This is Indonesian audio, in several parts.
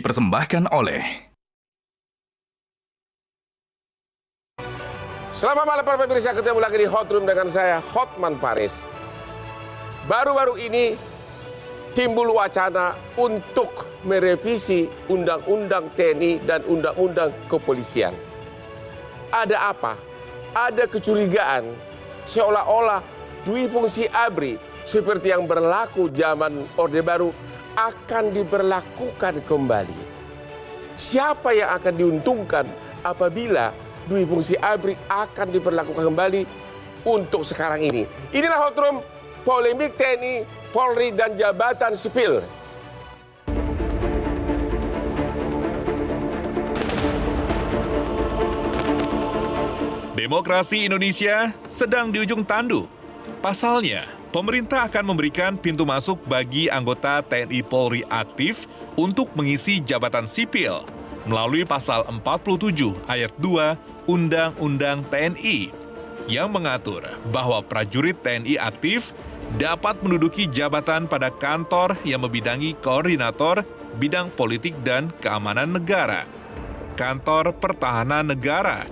dipersembahkan oleh... Selamat malam para pemirsa, ketemu lagi di Hot Room dengan saya, Hotman Paris. Baru-baru ini timbul wacana untuk merevisi Undang-Undang TNI dan Undang-Undang Kepolisian. Ada apa? Ada kecurigaan seolah-olah dui fungsi ABRI seperti yang berlaku zaman Orde Baru akan diberlakukan kembali. Siapa yang akan diuntungkan apabila dui fungsi ABRI akan diberlakukan kembali untuk sekarang ini? Inilah Hot Room, polemik TNI, Polri, dan jabatan sipil. Demokrasi Indonesia sedang di ujung tanduk. Pasalnya, pemerintah akan memberikan pintu masuk bagi anggota TNI Polri aktif untuk mengisi jabatan sipil melalui pasal 47 ayat 2 Undang-Undang TNI yang mengatur bahwa prajurit TNI aktif dapat menduduki jabatan pada kantor yang membidangi koordinator bidang politik dan keamanan negara, kantor pertahanan negara,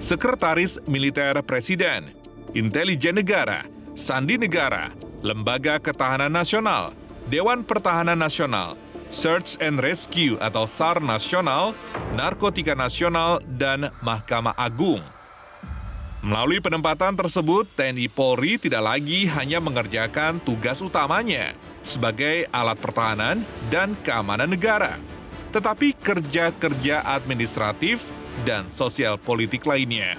sekretaris militer presiden, intelijen negara, sandi negara, lembaga ketahanan nasional, Dewan Pertahanan Nasional, Search and Rescue atau SAR Nasional, Narkotika Nasional, dan Mahkamah Agung. Melalui penempatan tersebut, TNI Polri tidak lagi hanya mengerjakan tugas utamanya sebagai alat pertahanan dan keamanan negara, tetapi kerja-kerja administratif dan sosial politik lainnya.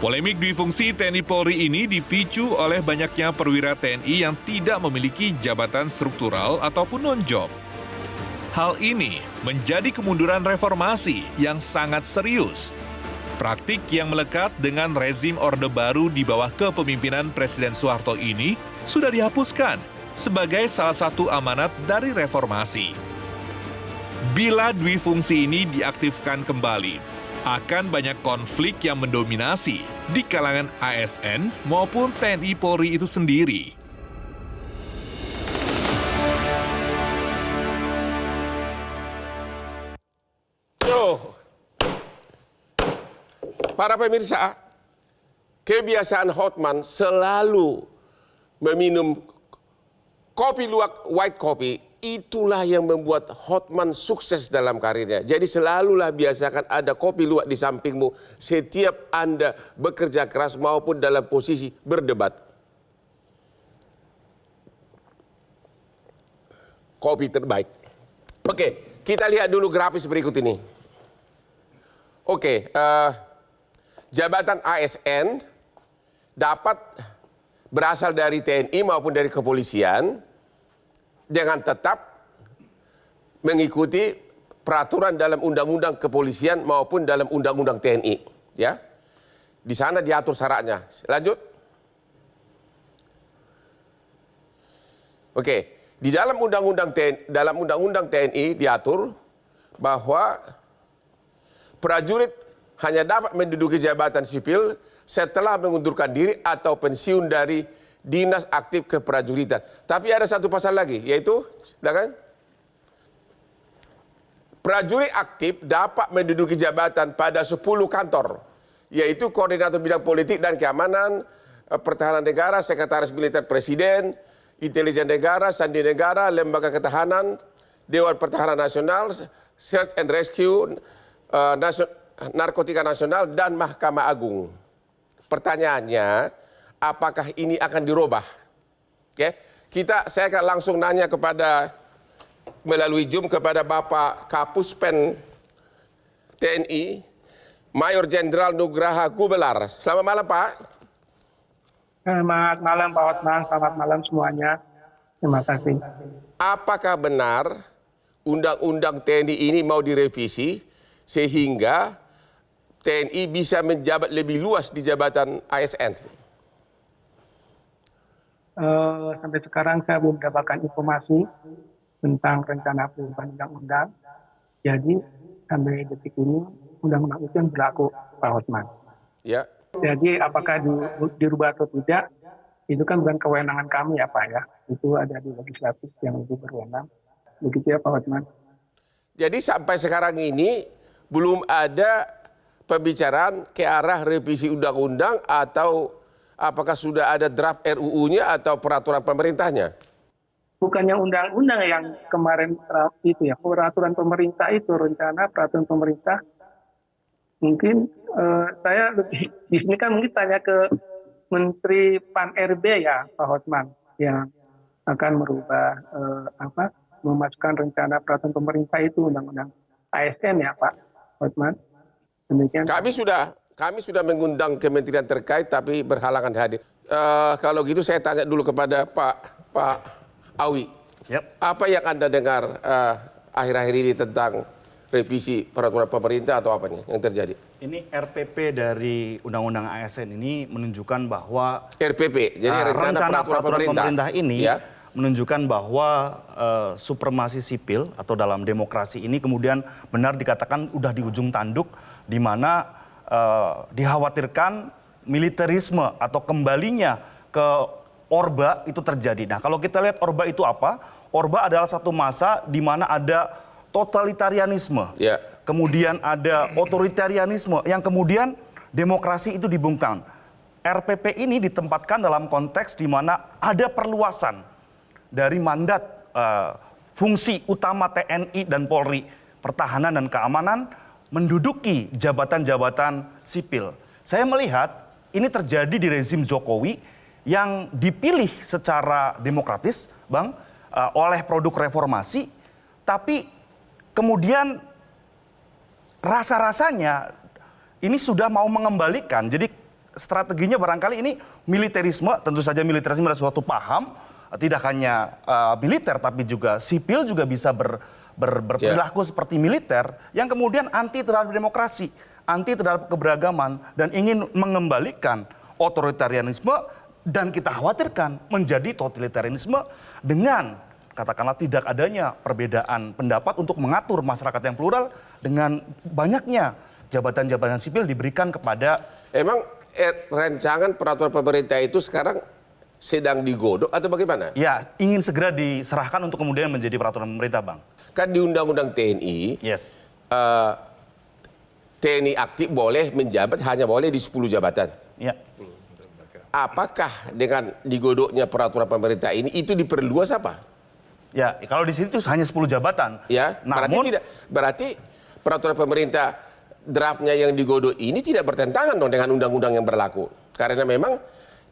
Polemik dui fungsi TNI Polri ini dipicu oleh banyaknya perwira TNI yang tidak memiliki jabatan struktural ataupun non-job. Hal ini menjadi kemunduran reformasi yang sangat serius. Praktik yang melekat dengan rezim Orde Baru di bawah kepemimpinan Presiden Soeharto ini sudah dihapuskan sebagai salah satu amanat dari reformasi. Bila dui fungsi ini diaktifkan kembali, akan banyak konflik yang mendominasi di kalangan ASN maupun TNI Polri itu sendiri. Para pemirsa, kebiasaan Hotman selalu meminum kopi luwak white coffee. Itulah yang membuat Hotman sukses dalam karirnya. Jadi selalulah biasakan ada kopi luwak di sampingmu setiap Anda bekerja keras maupun dalam posisi berdebat. Kopi terbaik. Oke, kita lihat dulu grafis berikut ini. Oke, jabatan ASN dapat berasal dari TNI maupun dari kepolisian dengan tetap mengikuti peraturan dalam Undang-Undang Kepolisian maupun dalam Undang-Undang TNI. Ya, di sana diatur syaratnya. Lanjut. Oke, di dalam Undang-Undang TNI diatur bahwa prajurit hanya dapat menduduki jabatan sipil setelah mengundurkan diri atau pensiun dari dinas aktif keprajuritan. Tapi ada satu pasal lagi, yaitu, silakan. Prajurit aktif dapat menduduki jabatan pada 10 kantor, yaitu koordinator bidang politik dan keamanan, pertahanan negara, sekretaris militer presiden, intelijen negara, sandi negara, lembaga ketahanan, Dewan Pertahanan Nasional, Search and Rescue, Narkotika Nasional, dan Mahkamah Agung. Pertanyaannya, apakah ini akan dirubah? Oke, saya akan langsung nanya melalui Zoom kepada Bapak Kapuspen TNI, Mayor Jenderal Nugraha Gumelar. Selamat malam, Pak. Selamat malam, Pak Hotman. Selamat malam semuanya. Terima kasih. Apakah benar Undang-Undang TNI ini mau direvisi sehingga TNI bisa menjabat lebih luas di jabatan ASN? Sampai sekarang saya belum mendapatkan informasi tentang rencana perubahan undang-undang. Jadi sampai detik ini undang-undang itu yang berlaku, Pak Hotman. Ya. Jadi apakah dirubah atau tidak, itu kan bukan kewenangan kami ya Pak ya. Itu ada di legislatif yang lebih berwenang. Begitu ya Pak Hotman. Jadi sampai sekarang ini belum ada pembicaraan ke arah revisi undang-undang atau apakah sudah ada draft RUU-nya atau peraturan pemerintahnya? Bukannya undang-undang yang kemarin itu ya, peraturan pemerintah itu, rencana peraturan pemerintah. Mungkin saya lebih di sini kan mungkin tanya ke Menteri Pan-RB ya, Pak Hotman, yang akan merubah memasukkan rencana peraturan pemerintah itu undang-undang ASN ya, Pak Hotman. Demikian. Kami sudah mengundang kementerian terkait tapi berhalangan hadir. Kalau gitu saya tanya dulu kepada Pak Awi. Yep. Apa yang Anda dengar akhir-akhir ini tentang revisi peraturan pemerintah atau apa nih yang terjadi? Ini RPP dari Undang-Undang ASN ini menunjukkan bahwa RPP, jadi rencana peraturan pemerintah ini ya, menunjukkan bahwa supremasi sipil atau dalam demokrasi ini kemudian benar dikatakan udah di ujung tanduk, di mana dikhawatirkan militerisme atau kembalinya ke Orba itu terjadi. Nah, kalau kita lihat Orba itu apa? Orba adalah satu masa di mana ada totalitarianisme. ya. Kemudian ada otoritarianisme yang kemudian demokrasi itu dibungkam. RPP ini ditempatkan dalam konteks di mana ada perluasan dari mandat fungsi utama TNI dan Polri, pertahanan dan keamanan, menduduki jabatan-jabatan sipil. Saya melihat ini terjadi di rezim Jokowi yang dipilih secara demokratis, Bang, oleh produk reformasi, tapi kemudian rasa-rasanya ini sudah mau mengembalikan. Jadi strateginya barangkali ini militerisme, tentu saja militerisme adalah suatu paham, tidak hanya militer tapi juga sipil juga bisa berperilaku seperti militer yang kemudian anti terhadap demokrasi, anti terhadap keberagaman dan ingin mengembalikan otoritarianisme dan kita khawatirkan menjadi totalitarianisme dengan katakanlah tidak adanya perbedaan pendapat untuk mengatur masyarakat yang plural dengan banyaknya jabatan-jabatan sipil diberikan kepada. Emang rancangan peraturan pemerintah itu sekarang sedang digodok atau bagaimana? Ya, ingin segera diserahkan untuk kemudian menjadi peraturan pemerintah, Bang. Kan di Undang-Undang TNI, Yes. TNI aktif boleh menjabat hanya boleh di 10 jabatan. Ya. Apakah dengan digodoknya peraturan pemerintah ini itu diperluas apa? Ya, kalau di sini itu hanya 10 jabatan. Ya, berarti peraturan pemerintah draftnya yang digodok ini tidak bertentangan dong dengan undang-undang yang berlaku. Karena memang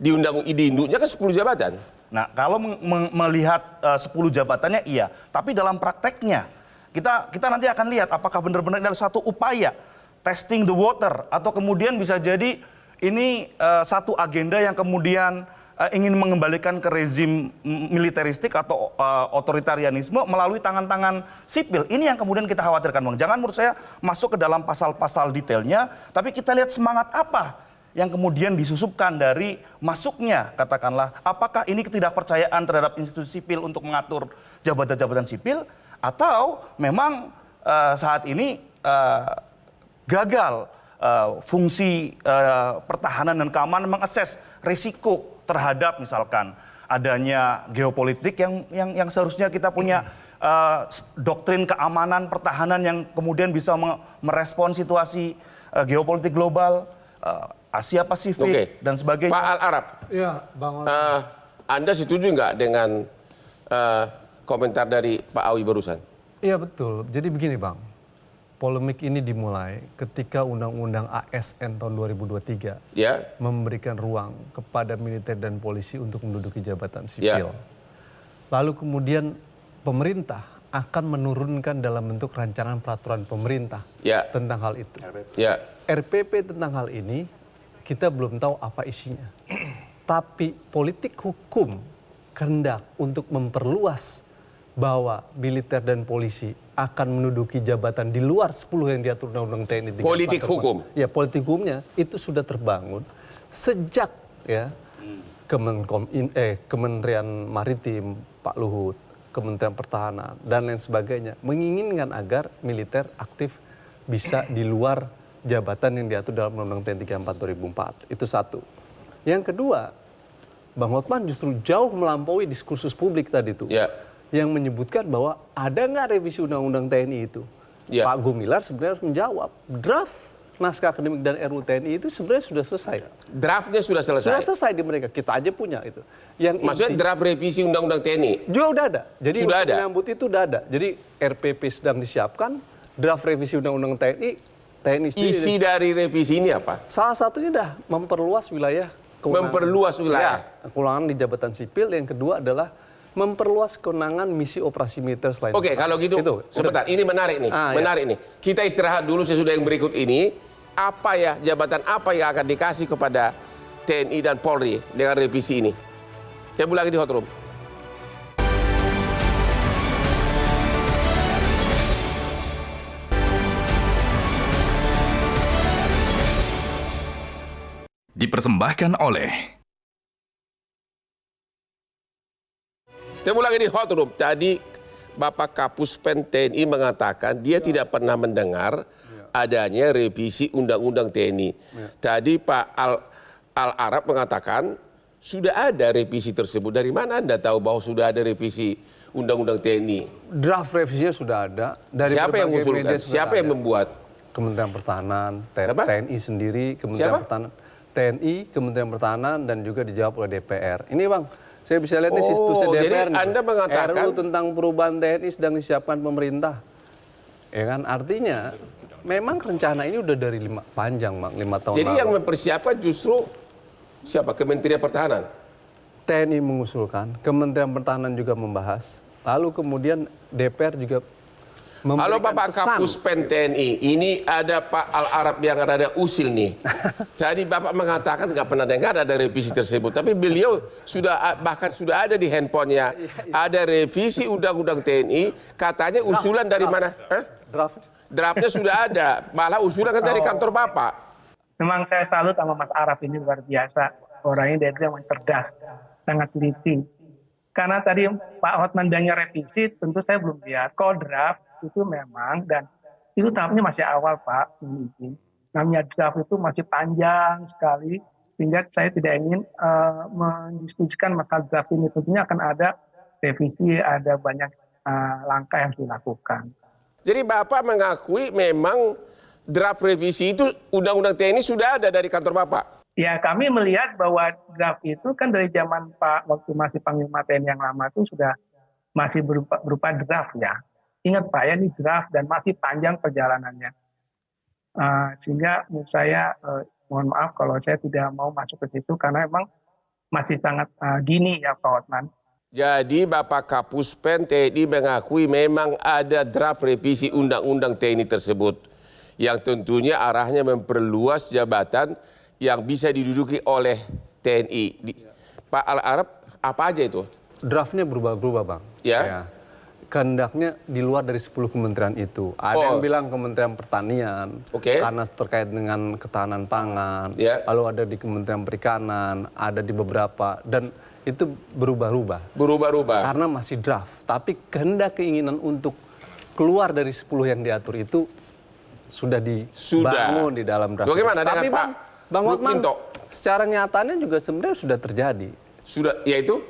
di induknya kan 10 jabatan. Nah, kalau melihat 10 jabatannya iya, tapi dalam prakteknya kita nanti akan lihat apakah benar-benar ada satu upaya testing the water atau kemudian bisa jadi ini satu agenda yang kemudian ingin mengembalikan ke rezim militeristik atau otoritarianisme melalui tangan-tangan sipil. Ini yang kemudian kita khawatirkan, Bang. Jangan menurut saya masuk ke dalam pasal-pasal detailnya, tapi kita lihat semangat apa yang kemudian disusupkan dari masuknya, katakanlah, apakah ini ketidakpercayaan terhadap institusi sipil untuk mengatur jabatan-jabatan sipil, atau memang saat ini gagal fungsi pertahanan dan keamanan mengakses risiko terhadap misalkan adanya geopolitik yang seharusnya kita punya doktrin keamanan pertahanan yang kemudian bisa merespon situasi geopolitik global, Asia Pasifik dan sebagainya. Pak Al-Araf, ya, Bang. Anda setuju nggak dengan komentar dari Pak Awi barusan? Iya betul. Jadi begini, Bang. Polemik ini dimulai ketika Undang-Undang ASN tahun 2023 memberikan ruang kepada militer dan polisi untuk menduduki jabatan sipil. Lalu kemudian pemerintah akan menurunkan dalam bentuk rancangan peraturan pemerintah tentang hal itu. RPP tentang hal ini kita belum tahu apa isinya. Tapi politik hukum kehendak untuk memperluas bahwa militer dan polisi akan menduduki jabatan di luar 10 yang diatur Undang-Undang TNI. Politik hukum. Ya, politik hukumnya itu sudah terbangun sejak ya Kementerian Maritim, Pak Luhut, Kementerian Pertahanan dan lain sebagainya menginginkan agar militer aktif bisa di luar jabatan yang diatur dalam Undang-Undang TNI 34 2004. Itu satu. Yang kedua, Bang Hotman justru jauh melampaui diskursus publik tadi itu. yang menyebutkan bahwa ada nggak revisi undang-undang TNI itu. Ya. Pak Gumilar sebenarnya harus menjawab. Draft naskah akademik dan RUU TNI itu sebenarnya sudah selesai. Draftnya sudah selesai. Sudah selesai di mereka. Kita aja punya itu. Yang Maksudnya draft revisi undang-undang TNI? juga udah ada. Jadi Sudah untuk ada? menyambut itu udah ada. Jadi RPP sedang disiapkan, draft revisi undang-undang TNI sendiri. Isi dari revisi ini apa? Salah satunya dah memperluas wilayah kewenangan. Memperluas wilayah. Ya, kewenangan di jabatan sipil. Yang kedua adalah memperluas kewenangan misi operasi militer selain. Oke, kalau gitu, sebentar. Ini menarik nih, menarik nih. Kita istirahat dulu sesudah yang berikut ini. Apa ya, jabatan apa yang akan dikasih kepada TNI dan Polri dengan revisi ini? Saya lagi di Hot Room. Dipersembahkan oleh Saya lagi di Hot Room. Tadi Bapak Kapuspen TNI mengatakan dia tidak pernah mendengar adanya revisi Undang-Undang TNI. Tadi Pak Al-Arab mengatakan sudah ada revisi tersebut. Dari mana Anda tahu bahwa sudah ada revisi Undang-Undang TNI? Draft revisinya sudah ada. Dari Siapa yang mengusulkan? Siapa yang membuat? Kementerian Pertahanan, Apa? TNI sendiri, Kementerian Siapa? Pertahanan, TNI, Kementerian Pertahanan, dan juga dijawab oleh DPR. Ini Bang, saya bisa lihat di situsnya DPR. Jadi nih. Anda mengatakan RUU tentang perubahan TNI sedang disiapkan pemerintah. Ya kan, artinya memang rencana ini udah dari 5 tahun jadi lalu. yang mempersiapkan justru siapa? Kementerian Pertahanan. TNI mengusulkan, Kementerian Pertahanan juga membahas, lalu kemudian DPR juga memberikan Halo Bapak pesan. Kapuspen TNI, ini ada Pak Al-Arab yang rada usil nih. Tadi Bapak mengatakan nggak pernah dengar ada revisi tersebut, tapi beliau bahkan sudah ada di handphonenya. Ada revisi Undang-Undang TNI, katanya usulan dari mana? Draftnya sudah ada, malah usulan kan dari kantor Bapak. Memang saya salut sama Mas Araf, ini luar biasa. Orangnya dari yang cerdas, sangat teliti. Karena tadi Pak Hotman bilangnya revisi, tentu saya belum lihat. Kalau draft itu memang, dan itu tahapnya masih awal Pak. Namanya draft itu masih panjang sekali, sehingga saya tidak ingin mendiskusikan masalah draft ini. Tentunya akan ada revisi, ada banyak langkah yang dilakukan. Jadi Bapak mengakui memang draft revisi itu Undang-Undang TNI sudah ada dari kantor Bapak? Ya, kami melihat bahwa draft itu kan dari zaman Pak, waktu masih Panglima TNI yang lama itu sudah masih berupa draft ya. Ingat Pak ya, ini draft dan masih panjang perjalanannya. Sehingga menurut saya, mohon maaf kalau saya tidak mau masuk ke situ karena memang masih sangat dini ya Pak Hotman. Jadi Bapak Kapuspen TNI mengakui memang ada draft revisi Undang-Undang TNI tersebut. Yang tentunya arahnya memperluas jabatan yang bisa diduduki oleh TNI. Pak Al-Arab, apa aja itu? Draftnya berubah-ubah Bang. Ya. Kehendaknya di luar dari 10 kementerian itu. Ada yang bilang Kementerian Pertanian, karena terkait dengan ketahanan pangan. Lalu ada di Kementerian Perikanan, ada di beberapa. Dan itu berubah-ubah. Berubah-ubah. Karena masih draft. Tapi kehendak keinginan untuk keluar dari 10 yang diatur itu sudah dibangun di dalam draft. Bagaimana dengan Tapi Pak Bang Hotman, secara nyatanya juga sebenarnya sudah terjadi. Sudah, yaitu?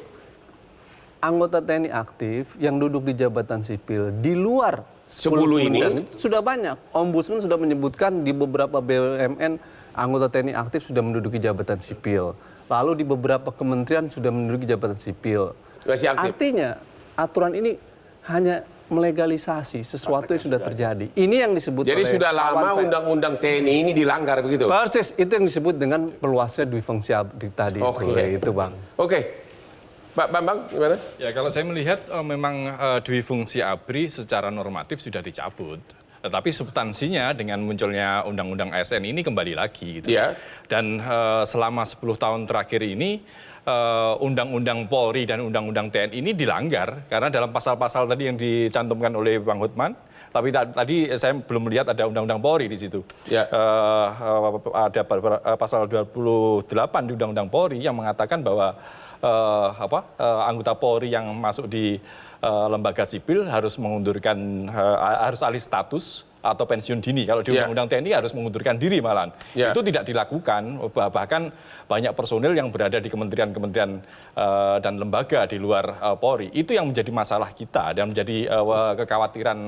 Anggota TNI aktif yang duduk di jabatan sipil di luar 10 ini itu sudah banyak. Ombudsman sudah menyebutkan di beberapa BUMN anggota TNI aktif sudah menduduki jabatan sipil. Lalu di beberapa kementerian sudah menduduki jabatan sipil. Masih aktif. Artinya aturan ini hanya melegalisasi sesuatu yang sudah terjadi. Ini yang disebut jadi oleh sudah lama Undang-Undang TNI ini dilanggar begitu? Persis, itu yang disebut dengan perluasnya dwi-fungsi ABRI tadi. Itu Bang. Oke. Pak Bambang, gimana? Ya, kalau saya melihat memang dwi fungsi ABRI secara normatif sudah dicabut. Tetapi substansinya dengan munculnya Undang-Undang ASN ini kembali lagi. Gitu. Ya. Dan selama 10 tahun terakhir ini, Undang-Undang Polri dan Undang-Undang TNI ini dilanggar. Karena dalam pasal-pasal tadi yang dicantumkan oleh Bang Hotman, tapi tadi saya belum melihat ada Undang-Undang Polri di situ. Ya. Ada pasal 28 di Undang-Undang Polri yang mengatakan bahwa anggota Polri yang masuk di lembaga sipil harus mengundurkan harus alih status atau pensiun dini. Kalau di Undang-Undang TNI harus mengundurkan diri malahan. Itu tidak dilakukan. Bahkan banyak personil yang berada di kementerian-kementerian dan lembaga di luar Polri. Itu yang menjadi masalah kita dan menjadi kekhawatiran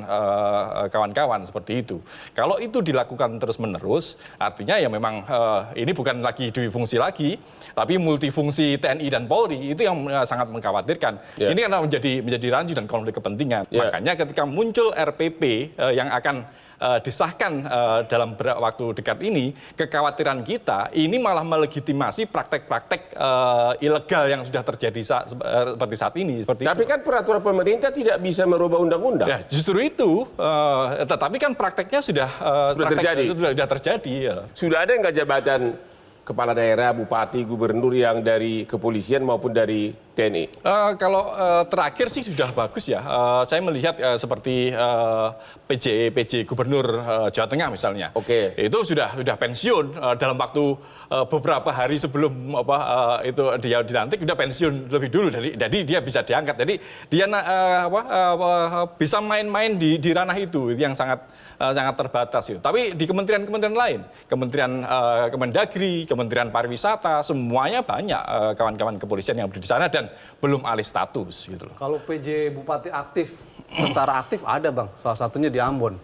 kawan-kawan seperti itu. Kalau itu dilakukan terus-menerus, artinya ya memang ini bukan lagi dui fungsi lagi, tapi multifungsi TNI dan Polri. Itu yang sangat mengkhawatirkan. Ini karena menjadi rancu dan konflik kepentingan. Makanya ketika muncul RPP yang akan disahkan dalam waktu dekat ini, kekhawatiran kita ini malah melegitimasi praktek-praktek ilegal yang sudah terjadi seperti saat ini. Tapi kan peraturan pemerintah tidak bisa merubah undang-undang. Ya, justru itu. Tetapi kan prakteknya sudah terjadi. Sudah terjadi. Ya. Sudah ada nggak jabatan kepala daerah, bupati, gubernur yang dari kepolisian maupun dari TNI? Kalau terakhir sih sudah bagus ya. Saya melihat seperti PJ Gubernur Jawa Tengah misalnya. Itu sudah pensiun dalam waktu beberapa hari sebelum itu dia dilantik sudah pensiun lebih dulu. Jadi dia bisa diangkat. Jadi dia bisa main-main di ranah itu yang sangat terbatas gitu. Tapi di kementerian-kementerian lain, Kementerian Kemendagri, Kementerian Pariwisata, semuanya banyak kawan-kawan kepolisian yang berada di sana dan belum alih status gitu loh. Kalau PJ Bupati aktif, tentara aktif ada Bang, salah satunya di Ambon.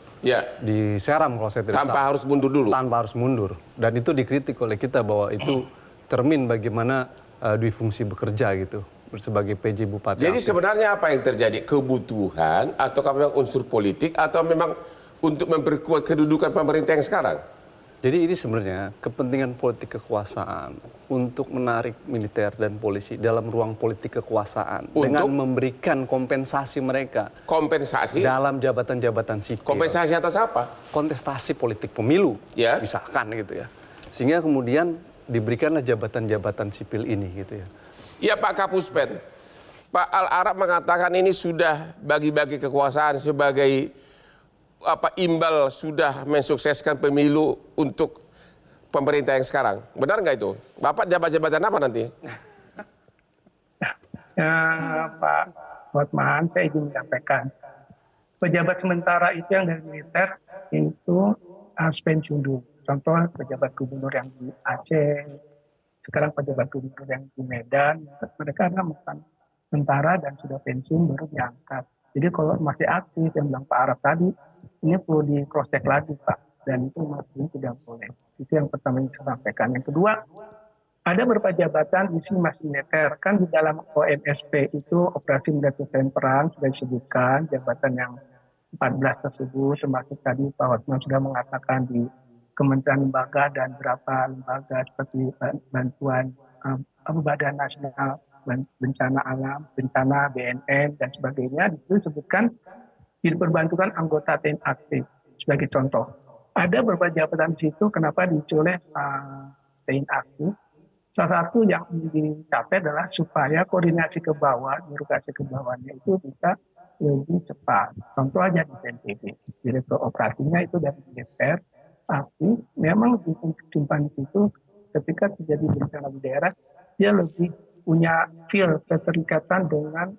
Di Seram kalau saya tidak salah. Tanpa harus mundur dulu. Tanpa harus mundur. Dan itu dikritik oleh kita bahwa itu cermin bagaimana dui fungsi bekerja gitu sebagai PJ Bupati. Jadi aktif. sebenarnya apa yang terjadi? Kebutuhan atau memang unsur politik atau memang untuk memperkuat kedudukan pemerintah yang sekarang? Jadi ini sebenarnya kepentingan politik kekuasaan untuk menarik militer dan polisi dalam ruang politik kekuasaan dengan memberikan kompensasi mereka. Kompensasi? Dalam jabatan-jabatan sipil. Kompensasi atas apa? Kontestasi politik pemilu, misalkan gitu ya. Sehingga kemudian diberikanlah jabatan-jabatan sipil ini gitu ya. Ya Pak Kapuspen, Pak Al-Arab mengatakan ini sudah bagi-bagi kekuasaan sebagai imbal sudah mensukseskan pemilu untuk pemerintah yang sekarang. Benar nggak itu? Bapak jabatan apa nanti? Pak Hotman, saya ingin menyampaikan. Pejabat sementara itu yang dari militer itu harus pensiun dulu. Contoh pejabat gubernur yang di Aceh, sekarang pejabat gubernur yang di Medan, mereka kan sementara dan sudah pensiun baru diangkat. Jadi kalau masih aktif yang bilang Pak Arab tadi, ini perlu di cross check lagi Pak, dan itu masih tidak boleh. Itu yang pertama yang saya sampaikan. Yang kedua, ada beberapa jabatan di sini masih militer. Kan di dalam OMSP itu operasi militer perang sudah disebutkan jabatan yang 14 tersebut, termasuk tadi Pak Hotman sudah mengatakan di Kementerian Lembaga dan beberapa lembaga seperti bantuan Badan Nasional Bencana Alam, Bencana, BNN, dan sebagainya. Itu disebutkan diperbantukan anggota TNI aktif sebagai contoh. Ada beberapa jabatan di situ kenapa diisi oleh TNI aktif. Salah satu yang dicapai adalah supaya koordinasi ke bawah, birokrasi ke bawahnya itu bisa lebih cepat. Contoh aja di BNPB, direktur operasinya itu dari militer aktif, memang disimpan di situ ketika terjadi bencana di daerah, dia lebih punya feel keterikatan dengan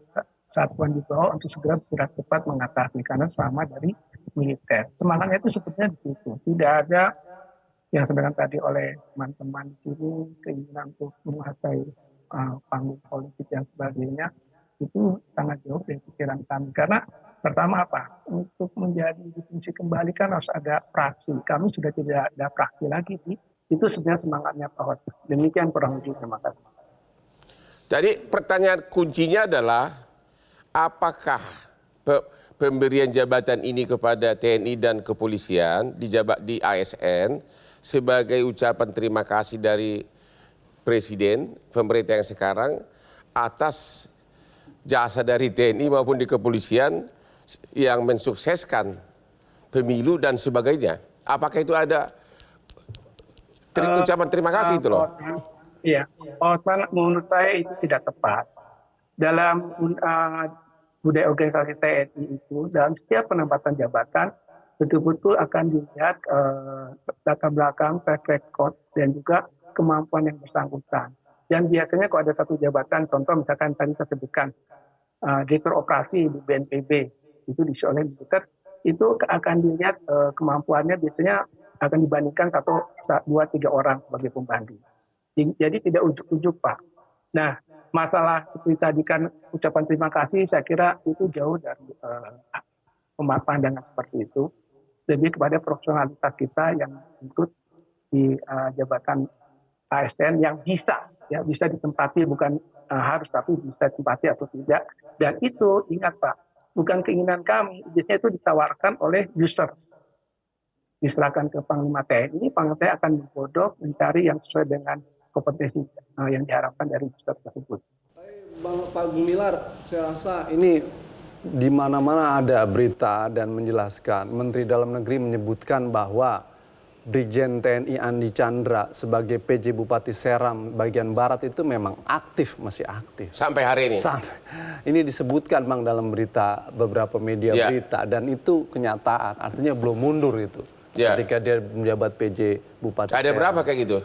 satuan di bawah untuk segera bergerak cepat mengatasi karena sama dari militer. Semangatnya itu sebetulnya di situ. Tidak ada yang sebenarnya tadi oleh teman-teman di sini keinginan untuk menguasai panggung politik dan sebagainya itu sangat jauh dari pikiran kami. Karena pertama apa? Untuk menjadi fungsi kembali kan harus ada praksi. Kami sudah tidak ada praksi lagi. Itu sebenarnya semangatnya Pak Hot. Demikian kurang lebih. Terima kasih. Jadi pertanyaan kuncinya adalah apakah pemberian jabatan ini kepada TNI dan kepolisian di ASN sebagai ucapan terima kasih dari Presiden, pemerintah yang sekarang atas jasa dari TNI maupun di kepolisian yang mensukseskan pemilu dan sebagainya. Apakah itu ada ucapan terima kasih itu loh? Iya, menurut saya itu tidak tepat. Dalam budaya organisasi TNI itu, dalam setiap penempatan jabatan, betul-betul akan dilihat latar belakang, track record, dan juga kemampuan yang bersangkutan. Dan biasanya kalau ada satu jabatan, contoh misalkan tadi saya sebutkan, direktur operasi di BNPB, itu diisi oleh militer, itu akan dilihat kemampuannya biasanya akan dibandingkan 1, 2, 3 orang sebagai pembanding. Jadi tidak ujuk-ujuk Pak. Nah, masalah seperti tadi kan ucapan terima kasih, saya kira itu jauh dari pandangan seperti itu. Lebih kepada profesionalitas kita yang ikut di jabatan ASN yang bisa ditempati, bukan harus tapi bisa ditempati atau tidak. Dan itu ingat Pak, bukan keinginan kami, biasanya itu ditawarkan oleh user. Diserahkan ke Panglima TNI, Panglima TNI akan menggodok, mencari yang sesuai dengan kompetensi yang diharapkan dari user tersebut. Pak Gumilar, saya rasa ini di mana-mana ada berita dan menjelaskan. Menteri Dalam Negeri menyebutkan bahwa Brigjen TNI Andi Chandra sebagai PJ Bupati Seram bagian Barat itu memang masih aktif. Sampai hari ini? Ini disebutkan Bang dalam berita, beberapa media berita, dan itu kenyataan, artinya belum mundur itu. Ketika dia menjabat PJ Bupati Ada Seram. berapa kayak gitu?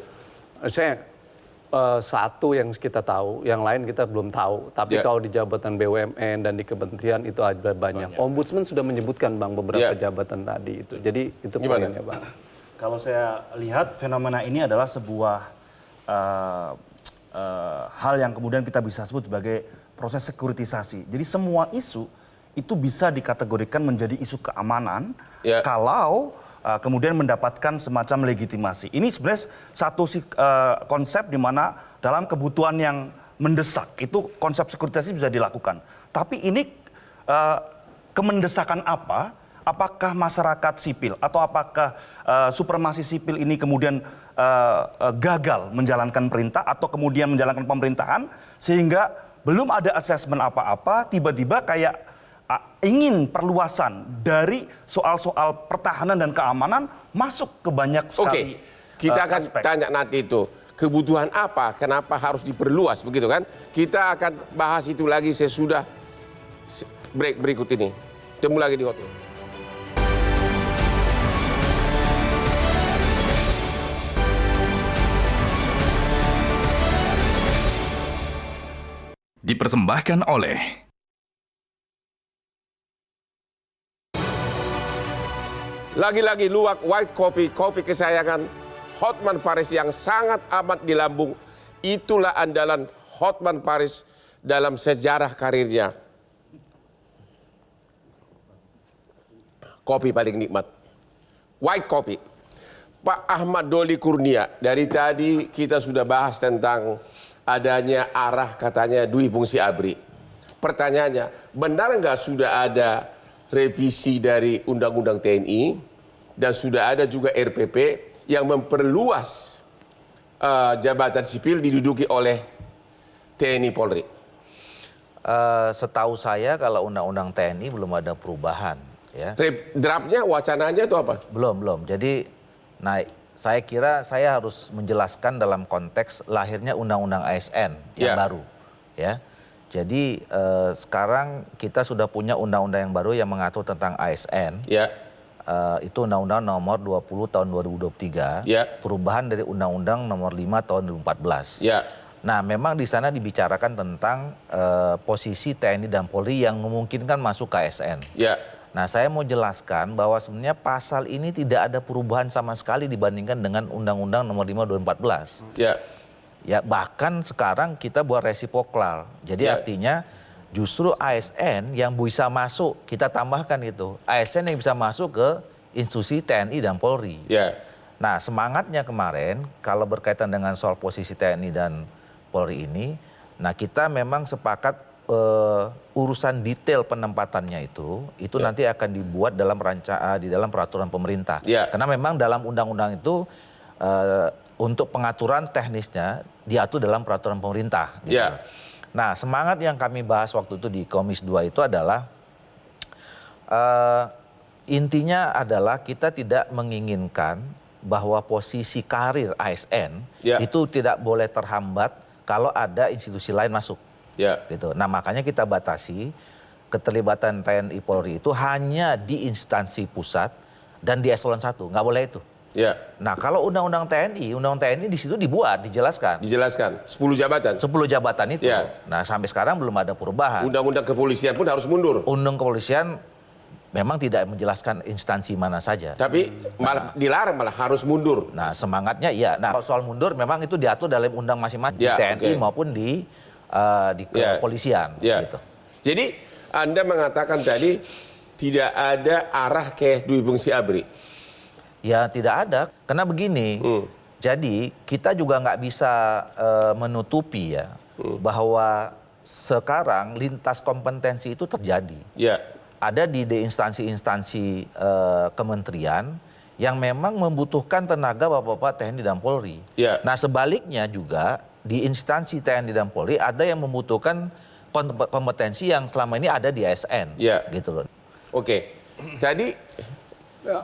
Satu yang kita tahu, yang lain kita belum tahu. Tapi kalau di jabatan BUMN dan di kementerian itu ada banyak. Ombudsman sudah menyebutkan Bang beberapa jabatan tadi itu. Jadi itu poinnya Bang. Kalau saya lihat fenomena ini adalah sebuah hal yang kemudian kita bisa sebut sebagai proses sekuritisasi. Jadi semua isu itu bisa dikategorikan menjadi isu keamanan kalau kemudian mendapatkan semacam legitimasi. Ini sebenarnya satu konsep di mana dalam kebutuhan yang mendesak itu konsep sekuritisasi bisa dilakukan. Tapi ini kemendesakan apa? Apakah masyarakat sipil atau apakah supremasi sipil ini kemudian gagal menjalankan perintah atau kemudian menjalankan pemerintahan sehingga belum ada asesmen apa-apa, tiba-tiba kayak ingin perluasan dari soal-soal pertahanan dan keamanan masuk ke banyak sekali. Oke, kita akan tanya nanti itu kebutuhan apa, kenapa harus diperluas begitu kan? Kita akan bahas itu lagi sesudah break berikut ini. Temu lagi di Hotline. Dipersembahkan oleh Lagi-lagi luwak white coffee, kopi kesayangan Hotman Paris yang sangat amat di lambung. Itulah andalan Hotman Paris dalam sejarah karirnya. Kopi paling nikmat. White coffee. Pak Ahmad Doli Kurnia, dari tadi kita sudah bahas tentang adanya arah katanya Dwi Fungsi ABRI. Pertanyaannya, benar nggak sudah ada revisi dari Undang-Undang TNI dan sudah ada juga RPP yang memperluas jabatan sipil diduduki oleh TNI Polri? Setahu saya kalau Undang-Undang TNI belum ada perubahan. Ya. Draftnya, wacananya itu apa? Belum. Jadi, saya kira saya harus menjelaskan dalam konteks lahirnya Undang-Undang ASN yang baru. Ya. Jadi sekarang kita sudah punya undang-undang yang baru yang mengatur tentang ASN. Itu Undang-Undang nomor 20 tahun 2023. Perubahan dari Undang-Undang nomor 5 tahun 2014. Nah, memang di sana dibicarakan tentang posisi TNI dan Polri yang memungkinkan masuk ke ASN. Nah, saya mau jelaskan bahwa sebenarnya pasal ini tidak ada perubahan sama sekali dibandingkan dengan Undang-Undang nomor 5 2014. Ya, bahkan sekarang kita buat resipokal. Jadi artinya justru ASN yang bisa masuk, kita tambahkan itu. ASN yang bisa masuk ke institusi TNI dan Polri. Nah, semangatnya kemarin kalau berkaitan dengan soal posisi TNI dan Polri ini, nah kita memang sepakat urusan detail penempatannya itu nanti akan dibuat dalam di dalam peraturan pemerintah. Karena memang dalam undang-undang itu untuk pengaturan teknisnya diatur dalam peraturan pemerintah. Gitu. Nah, semangat yang kami bahas waktu itu di Komisi 2 itu adalah intinya adalah kita tidak menginginkan bahwa posisi karir ASN itu tidak boleh terhambat kalau ada institusi lain masuk. Gitu. Nah, makanya kita batasi keterlibatan TNI Polri itu hanya di instansi pusat dan di eselon 1, nggak boleh itu. Nah, kalau Undang-Undang TNI di situ dijelaskan. 10 jabatan. 10 jabatan itu. Nah, sampai sekarang belum ada perubahan. Undang-Undang kepolisian pun harus mundur. Undang kepolisian memang tidak menjelaskan instansi mana saja. Tapi malah dilarang, malah harus mundur. Nah, semangatnya iya. Nah, kalau soal mundur memang itu diatur dalam undang masing-masing di TNI maupun di kepolisian. Gitu. Jadi Anda mengatakan tadi tidak ada arah ke Dwi Fungsi ABRI. Ya tidak ada, karena begini. Jadi kita juga nggak bisa menutupi ya bahwa sekarang lintas kompetensi itu terjadi. Ya. Ada di instansi-instansi kementerian yang memang membutuhkan tenaga bapak-bapak TNI dan Polri. Ya. Nah sebaliknya juga di instansi TNI dan Polri ada yang membutuhkan kompetensi yang selama ini ada di ASN. Ya. Gitu loh. Oke, tadi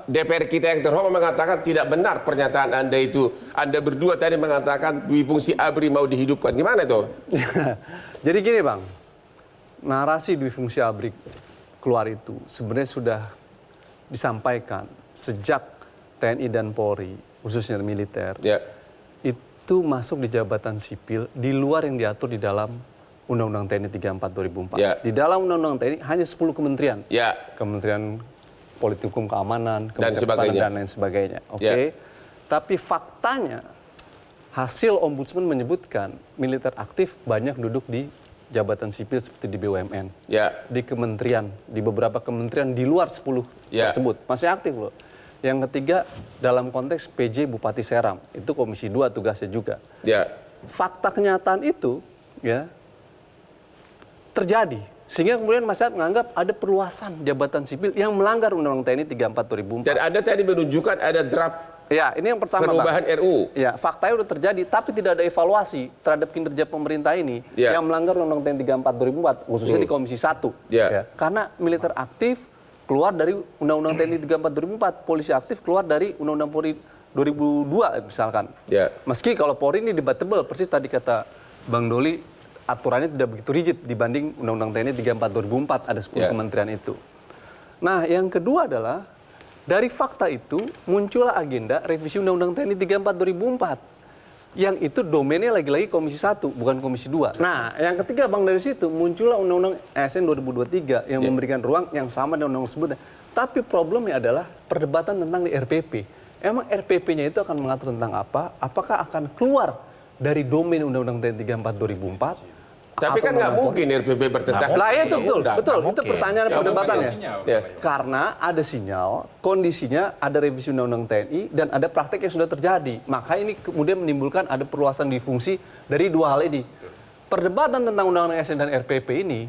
DPR kita yang terhormat mengatakan tidak benar pernyataan Anda itu. Anda berdua tadi mengatakan Dwi Fungsi ABRI mau dihidupkan. Gimana itu? Jadi gini Bang, narasi Dwi Fungsi ABRI keluar itu sebenarnya sudah disampaikan sejak TNI dan Polri, khususnya militer, itu masuk di jabatan sipil di luar yang diatur di dalam Undang-Undang TNI 34 2004. Di dalam Undang-Undang TNI hanya 10 kementerian. Kementerian Politik Hukum Keamanan, Kementerian dan lain sebagainya. Oke. Tapi faktanya hasil ombudsman menyebutkan militer aktif banyak duduk di jabatan sipil seperti di BUMN. Di kementerian, di beberapa kementerian di luar 10 tersebut masih aktif loh. Yang ketiga dalam konteks PJ Bupati Seram, itu Komisi 2 tugasnya juga. Fakta kenyataan itu ya terjadi. Sehingga kemudian masyarakat menganggap ada perluasan jabatan sipil yang melanggar Undang-Undang TNI 34 2004. Dan Anda tadi menunjukkan ada draft ini yang pertama, perubahan Bang. RU. Ya, faktanya sudah terjadi, tapi tidak ada evaluasi terhadap kinerja pemerintah ini yang melanggar Undang-Undang TNI 34 2004, khususnya di Komisi 1. Karena militer aktif keluar dari Undang-Undang TNI 34 2004, polisi aktif keluar dari Undang-Undang Polri 2002 misalkan. Meski kalau Polri ini debatable, persis tadi kata Bang Doli, aturannya tidak begitu rigid dibanding Undang-Undang TNI 34 2004, ada 10 kementerian itu. Nah, yang kedua adalah dari fakta itu muncullah agenda revisi Undang-Undang TNI 34 2004. Yang itu domainnya lagi-lagi Komisi 1, bukan Komisi 2. Nah, yang ketiga Bang, dari situ muncullah Undang-Undang ASN 2023 yang memberikan ruang yang sama dengan undang-undang tersebut. Tapi problemnya adalah perdebatan tentang di RPP. Emang RPP-nya itu akan mengatur tentang apa? Apakah akan keluar dari domain Undang-Undang TNI 34 2004? Tapi kan nggak mungkin RPP bertentangan. Lah itu betul. Itu pertanyaan perdebatannya. Karena ada sinyal, kondisinya ada revisi Undang-Undang TNI dan ada praktek yang sudah terjadi. Maka ini kemudian menimbulkan ada perluasan difungsi dari dua hal ini. Perdebatan tentang Undang-Undang ASN dan RPP ini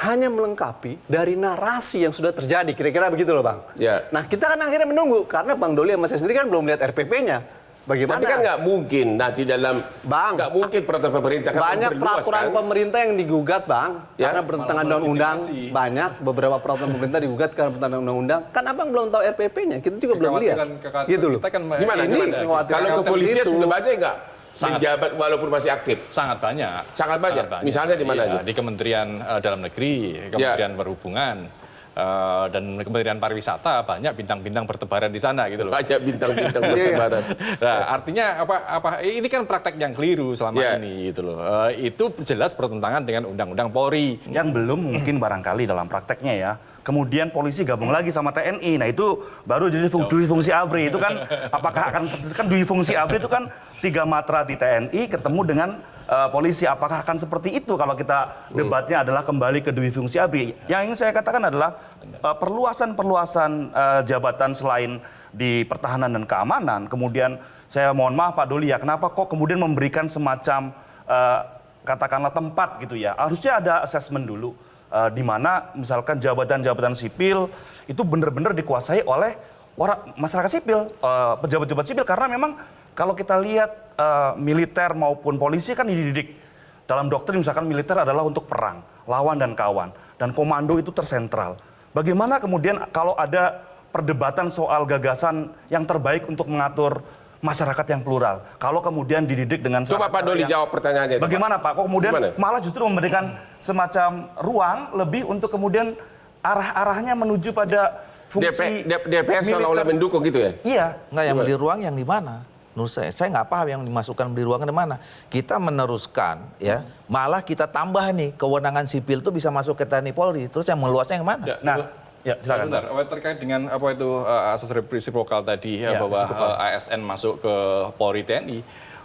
hanya melengkapi dari narasi yang sudah terjadi. Kira-kira begitu loh Bang. Nah kita kan akhirnya menunggu karena Bang Doli sama saya sendiri kan belum lihat RPP-nya. Bagaimana? Tapi kan nggak mungkin nanti dalam nggak mungkin peraturan pemerintah kan banyak peraturan pemerintah yang digugat Bang karena bertentangan dengan undang. Banyak beberapa peraturan pemerintah digugat karena bertentangan dengan undang. Kan Abang belum tahu RPP-nya, kita juga belum lihat. Gitu loh. Gimana? Kalau kepolisian sudah banyak nggak menjabat walaupun masih aktif? Sangat banyak. Sangat banyak. Misalnya di mana aja? Di Kementerian Dalam Negeri, Kementerian Perhubungan. Dan Kementerian Pariwisata banyak bintang-bintang bertebaran di sana gitu loh. Banyak bintang-bintang bertebaran. Nah, artinya apa? Ini kan praktek yang keliru selama ini gitu loh. Itu jelas bertentangan dengan Undang-Undang Polri. Yang belum mungkin barangkali dalam prakteknya ya. Kemudian polisi gabung lagi sama TNI. Nah itu baru jadi Dwi Fungsi ABRI. Itu kan apakah akan kan Dwi Fungsi ABRI itu kan 3 matra di TNI ketemu dengan polisi. Apakah akan seperti itu kalau kita debatnya adalah kembali ke Dwi Fungsi ABRI? Yang ingin saya katakan adalah perluasan jabatan selain di pertahanan dan keamanan. Kemudian saya mohon maaf Pak Doli ya, kenapa kok kemudian memberikan semacam katakanlah tempat gitu ya? Harusnya ada assessment dulu. Di mana misalkan jabatan-jabatan sipil itu benar-benar dikuasai oleh masyarakat sipil, pejabat-pejabat sipil, karena memang kalau kita lihat militer maupun polisi kan dididik dalam doktrin misalkan militer adalah untuk perang, lawan dan kawan, dan komando itu tersentral. Bagaimana kemudian kalau ada perdebatan soal gagasan yang terbaik untuk mengatur masyarakat yang plural. Kalau kemudian dididik dengan... Coba Pak Doli jawab pertanyaannya. Bagaimana Pak? Kok kemudian malah justru memberikan semacam ruang lebih untuk kemudian arah-arahnya menuju pada fungsi... DPR seolah-olah mendukung gitu ya? Iya. Nggak, yang beli ruang yang di mana? Menurut saya nggak paham yang dimasukkan beli ruang di mana. Kita meneruskan ya, malah kita tambah nih kewenangan sipil itu bisa masuk ke TNI Polri. Terus yang meluasnya yang mana? Nah, Ya, silakan. Benar, terkait dengan apa itu asas resiprokal tadi Ya, bahwa resiprokal. ASN masuk ke Polri TNI,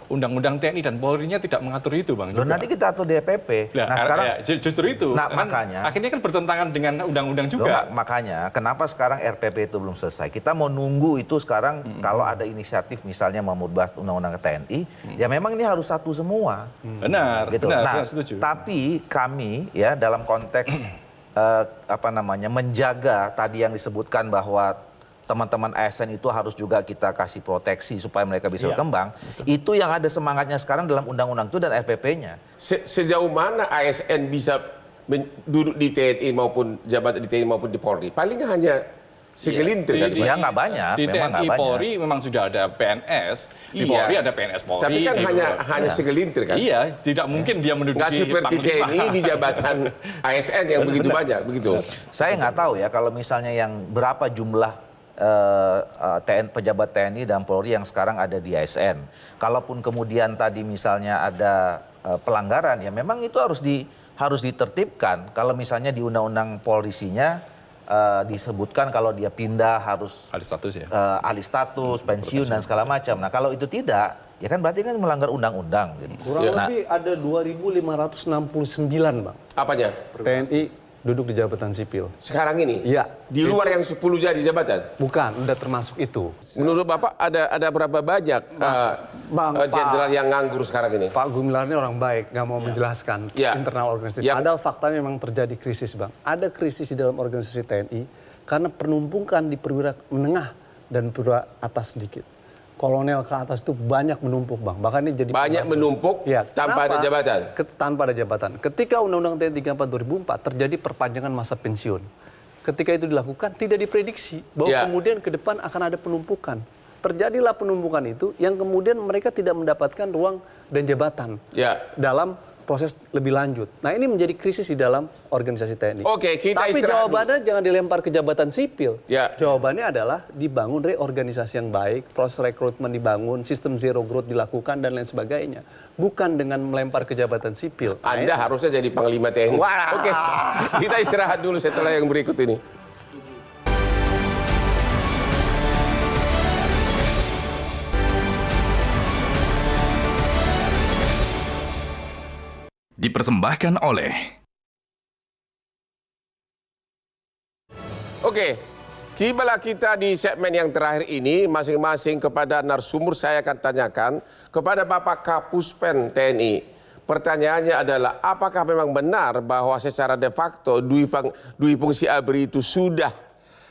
Undang-Undang TNI dan Polri-nya tidak mengatur itu, Bang. Loh, nanti kita atur di EPP. Nah, sekarang justru itu. Nah, kan makanya akhirnya kan bertentangan dengan undang-undang Loh, juga. makanya kenapa sekarang RPP itu belum selesai? Kita mau nunggu itu sekarang kalau ada inisiatif misalnya mau merubah undang-undang TNI, ya memang ini harus satu semua. Benar, Gitu. benar, Nah, benar, setuju. tapi kami ya dalam konteks menjaga tadi yang disebutkan bahwa teman-teman ASN itu harus juga kita kasih proteksi supaya mereka bisa berkembang. Itu yang ada semangatnya sekarang dalam undang-undang itu dan RPP-nya. Sejauh mana ASN bisa duduk di TNI maupun jabatan di TNI maupun di Polri? Paling hanya segelintir kan? Ya nggak banyak, Di memang nggak TNI banyak. Polri memang sudah ada PNS, di Iya. Polri ada PNS Polri. Tapi kan di hanya segelintir kan? Iya, tidak mungkin dia menduduki Nggak seperti Panglima. TNI di jabatan ASN yang begitu banyak, begitu. Saya nggak tahu ya kalau misalnya yang berapa jumlah pejabat TNI dan Polri yang sekarang ada di ASN. Kalaupun kemudian tadi misalnya ada pelanggaran, ya memang itu harus ditertibkan. Kalau misalnya di undang-undang polisinya disebutkan kalau dia pindah harus Alih status ya. alih status, pensiun dan segala macam. Nah kalau itu tidak, ya kan berarti kan melanggar undang-undang. Gitu. Kurang Nah, lebih ada 2.569 Bang. Apanya? TNI duduk di jabatan sipil. Sekarang ini? Iya. Di luar yang 10 jadi jabatan? Bukan, udah termasuk itu. Menurut Bapak ada berapa banyak jenderal yang nganggur sekarang ini? Pak Gumilar ini orang baik, nggak mau menjelaskan Ya. internal organisasi. Ya. Padahal faktanya memang terjadi krisis, Bang. Ada krisis di dalam organisasi TNI karena penumpukan di perwira menengah dan perwira atas sedikit. Kolonel ke atas itu banyak menumpuk, Bang. Bahkan ini jadi Banyak kasus. menumpuk Ya, tanpa ada kenapa? jabatan? Tanpa ada jabatan. Ketika Undang-Undang TNI 34 2004 terjadi perpanjangan masa pensiun. Ketika itu dilakukan tidak diprediksi bahwa Ya. kemudian ke depan akan ada penumpukan. Terjadilah penumpukan itu yang kemudian mereka tidak mendapatkan ruang dan jabatan Ya. dalam proses lebih lanjut. Nah ini menjadi krisis di dalam organisasi TNI. Oke, kita Tapi istirahat jawabannya jangan dilempar ke jabatan sipil. Ya. Jawabannya adalah dibangun reorganisasi yang baik, proses rekrutmen dibangun, sistem zero growth dilakukan dan lain sebagainya. Bukan dengan melempar ke jabatan sipil. Nah, Anda harusnya jadi Panglima TNI. Wah. Oke, kita istirahat dulu setelah yang berikut ini. Dipersembahkan oleh Oke, tibalah kita di segmen yang terakhir ini. Masing-masing kepada narsumber saya akan tanyakan kepada Bapak Kapuspen TNI. Pertanyaannya adalah, apakah memang benar bahwa secara de facto dui fungsi ABRI itu sudah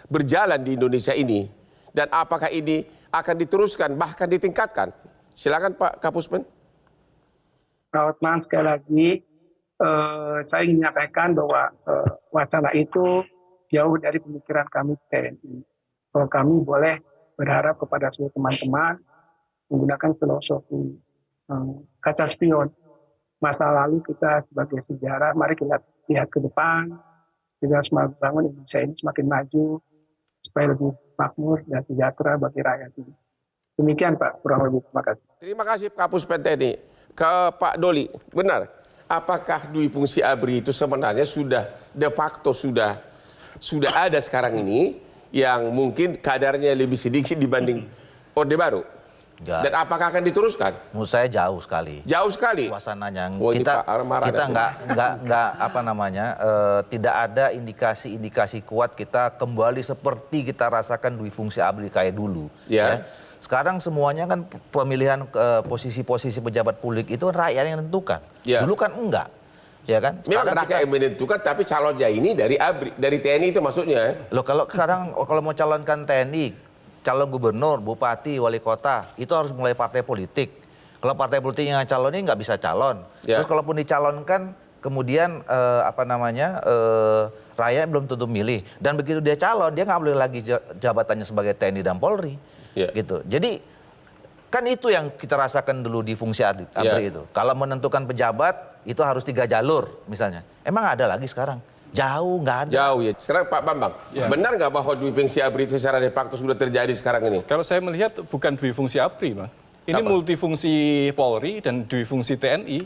berjalan di Indonesia ini? Dan apakah ini akan diteruskan, bahkan ditingkatkan? Silakan Pak Kapuspen. Selamat malam sekali lagi. Saya ingin menyampaikan bahwa wacana itu jauh dari pemikiran kami TNI. Bahwa kami boleh berharap kepada seluruh teman-teman menggunakan filosofi kaca spion. Masa lalu kita sebagai sejarah, mari kita lihat ke depan. Kita harus membangun Indonesia ini semakin maju, supaya lebih makmur dan sejahtera bagi rakyat ini. Demikian Pak, kurang lebih. Terima kasih. Terima kasih Kapuspen TNI. Ke Pak Doli, benar. Apakah dui fungsi ABRI itu sebenarnya sudah de facto sudah ada sekarang ini yang mungkin kadarnya lebih sedikit dibanding Orde Baru? Enggak. Dan apakah akan diteruskan? menurut saya jauh sekali. Jauh sekali. Suasananya Oh, ini kita Pak marah kita dah tidak ada indikasi-indikasi kuat kita kembali seperti kita rasakan dui fungsi ABRI kayak dulu. Ya. Sekarang semuanya kan pemilihan posisi-posisi pejabat publik itu rakyat yang menentukan. Ya. Dulu kan enggak, ya kan? Memang Sekarang rakyat yang menentukan, tapi calonnya ini dari ABRI, dari TNI itu maksudnya. Loh kalau sekarang kalau mau calonkan TNI, calon gubernur, bupati, wali kota, itu harus mulai partai politik. Kalau partai politik yang calonin nggak bisa calon. Ya. Terus kalaupun dicalonkan, kemudian rakyat belum tentu milih. Dan begitu dia calon, dia nggak boleh lagi jabatannya sebagai TNI dan Polri. Ya. Gitu. Jadi kan itu yang kita rasakan dulu di fungsi ABRI itu. Kalau menentukan pejabat itu harus 3 jalur misalnya. Emang ada lagi sekarang? Jauh nggak ada. Jauh ya. Sekarang Pak Bambang, benar nggak bahwa dui fungsi ABRI itu secara de facto sudah terjadi sekarang ini? Kalau saya melihat bukan dui fungsi ABRI, Bang. Ini Apa? multifungsi Polri dan dui fungsi TNI.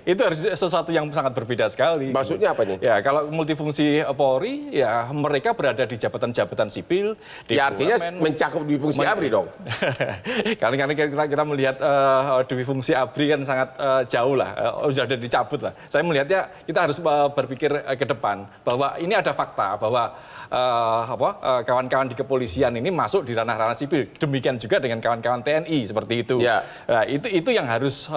Itu harus sesuatu yang sangat berbeda sekali. Maksudnya apa nih? Ya, kalau multifungsi Polri, ya mereka berada di jabatan-jabatan sipil. Di Ya artinya BUMN. mencakup dui fungsi ABRI dong. Karena kita melihat dui fungsi ABRI kan sangat jauh lah, sudah ada dicabut lah. Saya melihatnya kita harus berpikir ke depan bahwa ini ada fakta bahwa kawan-kawan di kepolisian ini masuk di ranah-ranah sipil. Demikian juga dengan kawan-kawan TNI seperti itu. Ya. Nah, itu yang harus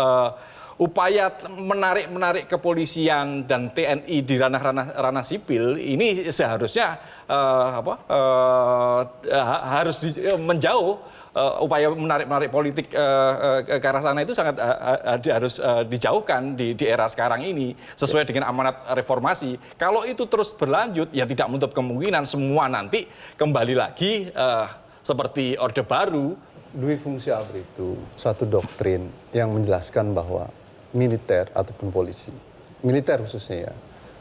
upaya menarik kepolisian dan TNI di ranah sipil ini seharusnya harus menjauh. Upaya menarik politik ke arah sana itu sangat harus dijauhkan di era sekarang ini sesuai dengan amanat reformasi. Kalau itu terus berlanjut, ya tidak menutup kemungkinan semua nanti kembali lagi seperti Orde Baru. Dui fungsi ABRI itu suatu doktrin yang menjelaskan bahwa militer ataupun polisi, militer khususnya ya,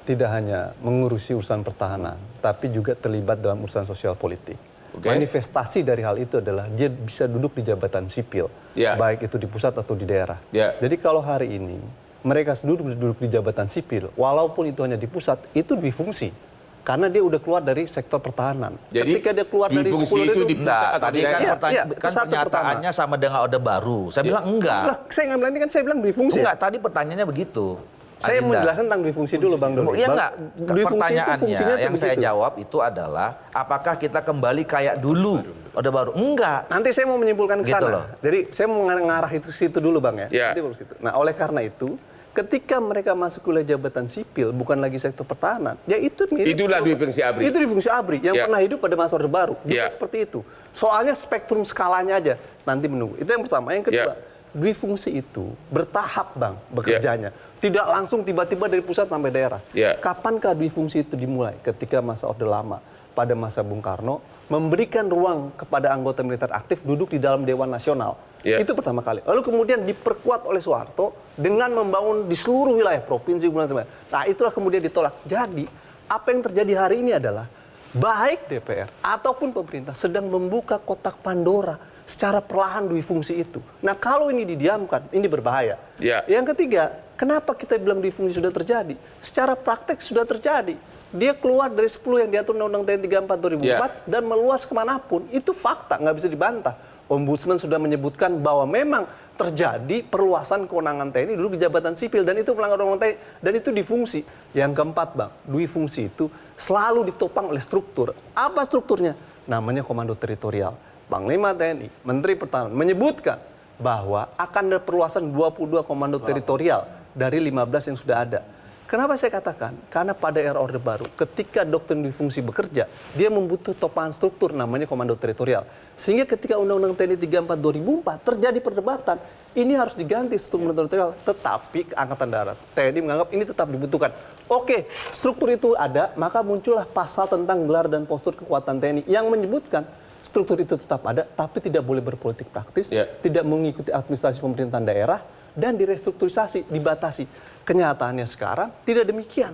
tidak hanya mengurusi urusan pertahanan, tapi juga terlibat dalam urusan sosial politik. Okay. Manifestasi dari hal itu adalah dia bisa duduk di jabatan sipil, baik itu di pusat atau di daerah. Jadi kalau hari ini mereka duduk di jabatan sipil, walaupun itu hanya di pusat, itu dui fungsi. Karena dia udah keluar dari sektor pertahanan. Jadi, ketika dia keluar dari 10 itu di pusat atau tadi di kan, daerah? kan pernyataannya sama dengan Orde Baru. Saya bilang enggak. Saya nggak bilang ini kan saya bilang dui fungsi. Enggak, tadi pertanyaannya begitu. Saya Adinda. menjelaskan tentang dui fungsi dulu Bang Doli. Iya enggak, Dui fungsi itu pertanyaannya fungsinya yang saya jawab itu adalah apakah kita kembali kayak dulu Orde Baru? Enggak. Nanti saya mau menyimpulkan ke Gitu sana. loh. Jadi saya mau mengarah itu situ dulu Bang ya. Ya. Nanti baru situ. Nah, oleh karena itu ketika mereka masuk ke wilayah jabatan sipil bukan lagi sektor pertahanan, ya itu mirip. Itulah dui fungsi ABRI. Itu dui fungsi ABRI yang pernah hidup pada masa Orde Baru. Juga seperti itu. Soalnya spektrum skalanya aja nanti menunggu. Itu yang pertama. Yang kedua, dui fungsi itu bertahap Bang bekerjanya. Tidak langsung tiba-tiba dari pusat sampai daerah. Kapankah dui fungsi itu dimulai? Ketika masa Orde Lama, pada masa Bung Karno, memberikan ruang kepada anggota militer aktif duduk di dalam Dewan Nasional. Itu pertama kali. Lalu kemudian diperkuat oleh Soeharto dengan membangun di seluruh wilayah provinsi. Nah itulah kemudian ditolak. Jadi apa yang terjadi hari ini adalah baik DPR ataupun pemerintah sedang membuka kotak Pandora secara perlahan dui fungsi itu. Nah kalau ini didiamkan, ini berbahaya. Yang ketiga, kenapa kita bilang dui fungsi sudah terjadi? Secara praktek sudah terjadi. Dia keluar dari 10 yang diatur Undang-Undang TNI 34 2004 dan meluas kemanapun. Itu fakta, nggak bisa dibantah. Ombudsman sudah menyebutkan bahwa memang terjadi perluasan kewenangan TNI dulu di jabatan sipil dan itu melanggar Undang-Undang TNI dan itu difungsi. Yang keempat Bang, dui fungsi itu selalu ditopang oleh struktur. Apa strukturnya? Namanya komando teritorial. Panglima TNI, Menteri Pertahanan menyebutkan bahwa akan ada perluasan 22 komando teritorial dari 15 yang sudah ada. Kenapa saya katakan? Karena pada era Orde Baru, ketika doktrin dui fungsi bekerja, dia membutuhkan topangan struktur namanya komando teritorial. Sehingga ketika Undang-Undang TNI 34 2004 terjadi perdebatan, ini harus diganti struktur teritorial. Tetapi Angkatan Darat, TNI menganggap ini tetap dibutuhkan. Oke, struktur itu ada, maka muncullah pasal tentang gelar dan postur kekuatan TNI yang menyebutkan struktur itu tetap ada, tapi tidak boleh berpolitik praktis, tidak mengikuti administrasi pemerintahan daerah, dan direstrukturisasi, dibatasi. Kenyataannya sekarang tidak demikian.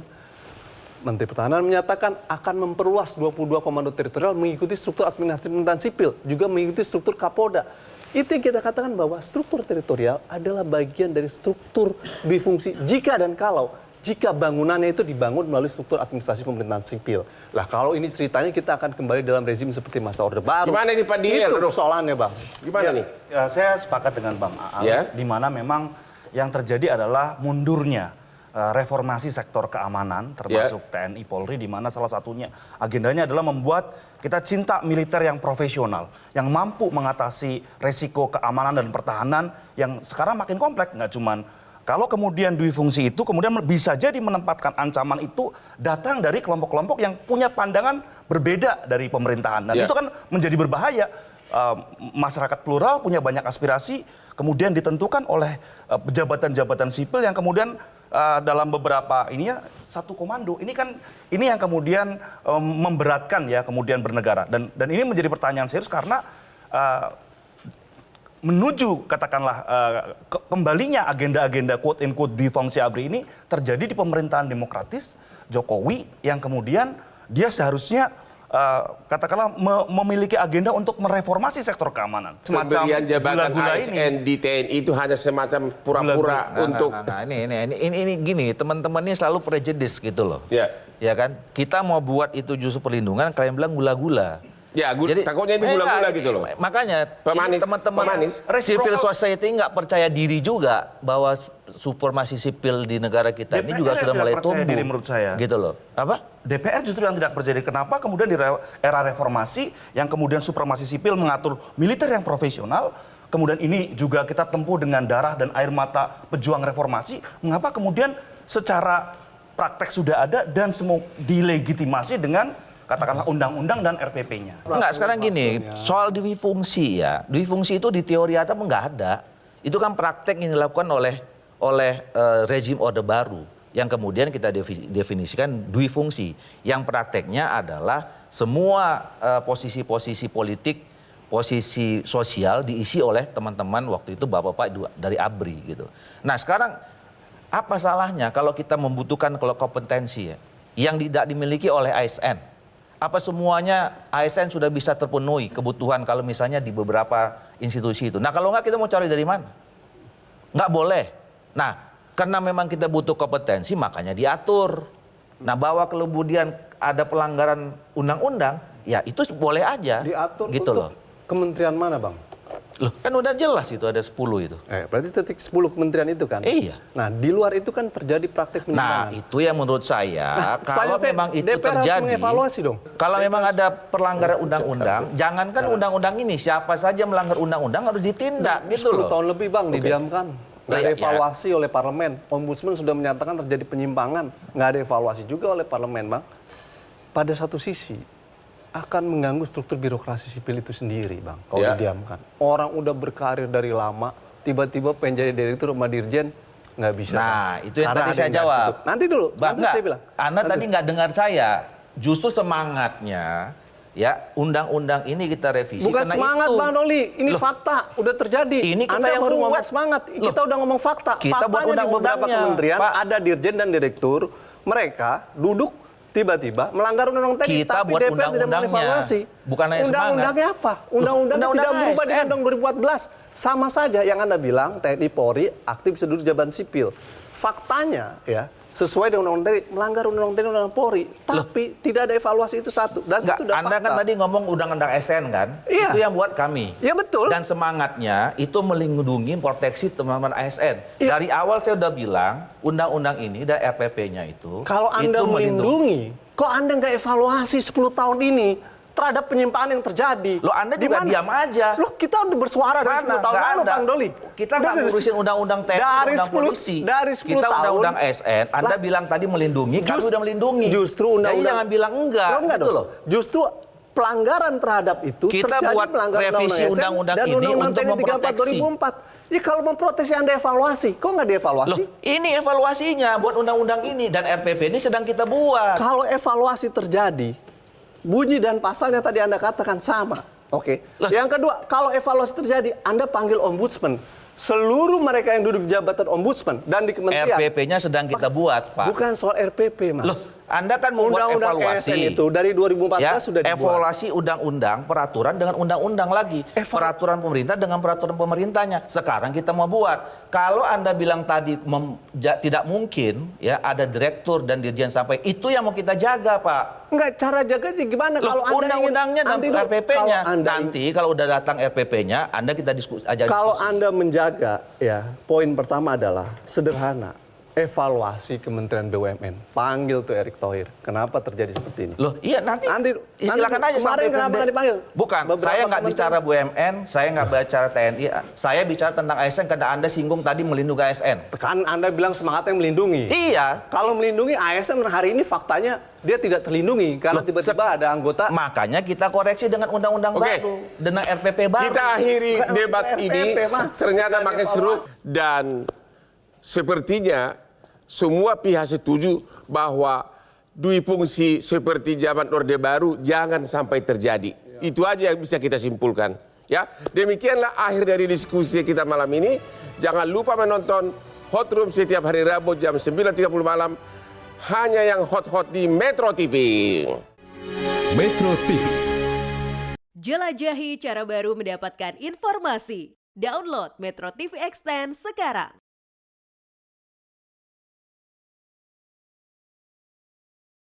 Menteri Pertahanan menyatakan akan memperluas 22 komando teritorial mengikuti struktur administrasi pemerintahan sipil, juga mengikuti struktur Kapolda. Itu yang kita katakan bahwa struktur teritorial adalah bagian dari struktur dui fungsi jika dan kalau jika bangunannya itu dibangun melalui struktur administrasi pemerintahan sipil. Lah kalau ini ceritanya kita akan kembali dalam rezim seperti masa Orde Baru. Gimana sih Pak Diel? Itu persoalannya Bang. Gimana nih? Saya sepakat dengan Bang Aal, di mana memang yang terjadi adalah mundurnya reformasi sektor keamanan, termasuk TNI Polri, di mana salah satunya agendanya adalah membuat kita cinta militer yang profesional, yang mampu mengatasi resiko keamanan dan pertahanan yang sekarang makin kompleks, nggak cuman. Kalau kemudian dui fungsi itu kemudian bisa jadi menempatkan ancaman itu datang dari kelompok-kelompok yang punya pandangan berbeda dari pemerintahan. Dan itu kan menjadi berbahaya. Masyarakat plural punya banyak aspirasi, kemudian ditentukan oleh jabatan-jabatan sipil yang kemudian dalam beberapa ininya satu komando. Ini yang kemudian memberatkan ya kemudian bernegara. Dan ini menjadi pertanyaan serius karena menuju katakanlah kembalinya agenda-agenda quote in quote dui fungsi ABRI ini terjadi di pemerintahan demokratis Jokowi yang kemudian dia seharusnya katakanlah memiliki agenda untuk mereformasi sektor keamanan. Pemberian jabatan ASN di TNI itu hanya semacam pura-pura untuk... Ini gini, teman-teman ini selalu prejudis gitu loh. Ya. Ya kan? Kita mau buat itu justru perlindungan, kalian bilang gula-gula. Ya, takutnya itu gula-gula gitu loh. Makanya Pemanis, teman-teman pemanis. civil society nggak percaya diri juga bahwa supremasi sipil di negara kita ini juga sudah mulai tumbuh. Diri menurut saya. Gitu loh. Apa? DPR justru yang tidak percaya diri. Kenapa kemudian di era reformasi yang kemudian supremasi sipil mengatur militer yang profesional, kemudian ini juga kita tempuh dengan darah dan air mata pejuang reformasi, mengapa kemudian secara praktek sudah ada dan semua dilegitimasi dengan katakanlah undang-undang dan RPP-nya. Enggak, sekarang gini, soal dui fungsi ya. Dui fungsi itu di teori atap enggak ada. Itu kan praktek yang dilakukan oleh rezim Orde Baru yang kemudian kita definisikan dui fungsi. Yang prakteknya adalah semua posisi-posisi politik, posisi sosial diisi oleh teman-teman waktu itu bapak-bapak dari ABRI gitu. Nah, sekarang apa salahnya kalau kita membutuhkan kompetensi ya, yang tidak dimiliki oleh ASN? Apa semuanya ASN sudah bisa terpenuhi kebutuhan kalau misalnya di beberapa institusi itu? Nah kalau nggak kita mau cari dari mana? Nggak boleh. Nah karena memang kita butuh kompetensi makanya diatur. Nah bahwa kemudian ada pelanggaran undang-undang, ya itu boleh aja. Diatur gitu untuk loh. Kementerian mana bang? Loh kan udah jelas itu ada 10 itu. Berarti titik 10 kementerian itu kan? Iya. Nah di luar itu kan terjadi praktek penyimpangan. Nah itu yang menurut saya kalau memang itu DPR terjadi, harus mengevaluasi dong. Kalau memang ada pelanggaran undang-undang, jangankan undang-undang ini, siapa saja melanggar undang-undang harus ditindak gitu 10 loh. tahun lebih bang didiamkan. Nggak ada Ya. evaluasi oleh parlemen. Ombudsman sudah menyatakan terjadi penyimpangan. Nggak ada evaluasi juga oleh parlemen bang. Pada satu sisi akan mengganggu struktur birokrasi sipil itu sendiri bang. Kalau didiamkan. Orang udah berkarir dari lama, tiba-tiba pengen jadi direktur sama dirjen, nggak bisa. Nah bang. itu yang Karena tadi ada saya yang nggak jawab. situ. Nanti dulu, Bang, nanti saya bilang. Anda tadi nggak dengar saya. Justru semangatnya ya undang-undang ini kita revisi. Bukan karena semangat itu. Bang Doli, ini Loh, fakta, udah terjadi. ini kita Anda yang baru buat. ngomong semangat, kita udah ngomong fakta. Kita buat Faktanya di beberapa undang-undangnya, kementerian Pak. ada dirjen dan direktur, mereka duduk tiba-tiba melanggar undang-undang TNI, Kita tapi buat DPR tidak undang-undangnya. mengevaluasi. Bukan hanya Undang-undangnya apa? Undang-undang tidak Undang-undang berubah ASN. dengan undang 2014. Sama saja yang Anda bilang TNI Polri aktif seluruh jabatan sipil. Faktanya ya sesuai dengan undang-undang TNI, melanggar undang-undang TNI, undang-undang Polri, tapi tidak ada evaluasi itu satu. Dan Enggak, itu udah Anda fakta. kan tadi ngomong undang-undang ASN kan? Iya. Itu yang buat kami. Ya betul. Dan semangatnya itu melindungi proteksi teman-teman ASN. Iya. Dari awal saya udah bilang undang-undang ini dan RPP-nya itu. Kalau Anda itu melindungi, kok Anda nggak evaluasi 10 tahun ini terhadap penyimpangan yang terjadi? Loh Anda Di juga mana? diam aja. Loh kita udah bersuara dari 10 tahun Nggak lalu, ada. Bang Doli. Kita nggak Dari ngurusin undang-undang TNI, dari undang 10 polisi. dari 10 kita tahun. undang-undang ASN, Anda Lah, bilang tadi melindungi, kami udah melindungi. Justru Jadi undang-undang. jangan bilang enggak, Loh, enggak gitu dong. loh. Justru pelanggaran terhadap itu Kita terjadi buat melanggar revisi ASN undang-undang dan ini undang-undang untuk TNI 34 memproteksi. 2004. Ya kalau memproteksi Anda evaluasi, kok nggak dievaluasi? Loh, ini evaluasinya buat undang-undang ini dan RPP ini sedang kita buat. Kalau evaluasi terjadi, bunyi dan pasalnya tadi Anda katakan sama. Oke. Yang kedua, kalau evaluasi terjadi, Anda panggil ombudsman. Seluruh mereka yang duduk di jabatan ombudsman dan di kementerian. RPP-nya sedang kita buat, Pak. Bukan soal RPP, Mas. Loh, Anda kan membuat Undang-undang evaluasi. ASN itu dari 2014 sudah dibuat. Evaluasi undang-undang, peraturan dengan undang-undang lagi. Peraturan pemerintah dengan peraturan pemerintahnya. Sekarang kita mau buat. Kalau Anda bilang tadi tidak mungkin ya ada direktur dan dirjen sampai itu yang mau kita jaga, Pak. Enggak, cara jaganya gimana? Loh, Kalau Anda undang-undangnya dan ingin- RPP-nya. kalau Anda Nanti kalau udah datang RPP-nya, Anda kita diskusi aja. Kalau Anda menjaga, ya poin pertama adalah sederhana. Evaluasi Kementerian BUMN. Panggil tuh Erick Thohir. Kenapa terjadi seperti ini? Loh, iya nanti silakan aja kemarin sampai kenapa nggak dipanggil? Bukan, Beberapa saya nggak kementerian. bicara BUMN, saya nggak bicara TNI, saya bicara tentang ASN karena Anda singgung tadi melindungi ASN. Kan Anda bilang semangatnya melindungi. Iya. Kalau melindungi ASN hari ini faktanya dia tidak terlindungi karena Loh, tiba-tiba ada anggota. Makanya kita koreksi dengan undang-undang Oke. baru, dengan RPP baru. Kita akhiri Bukan debat maksud ini, RPP, Mas. ternyata Bukan makin evaluasi. seru dan sepertinya semua pihak setuju bahwa dui fungsi seperti zaman Orde Baru jangan sampai terjadi. Itu aja yang bisa kita simpulkan. Ya, demikianlah akhir dari diskusi kita malam ini. Jangan lupa menonton Hot Room setiap hari Rabu jam 9.30 malam hanya yang hot-hot di Metro TV. Metro TV. Jelajahi cara baru mendapatkan informasi. Download Metro TV Extend sekarang.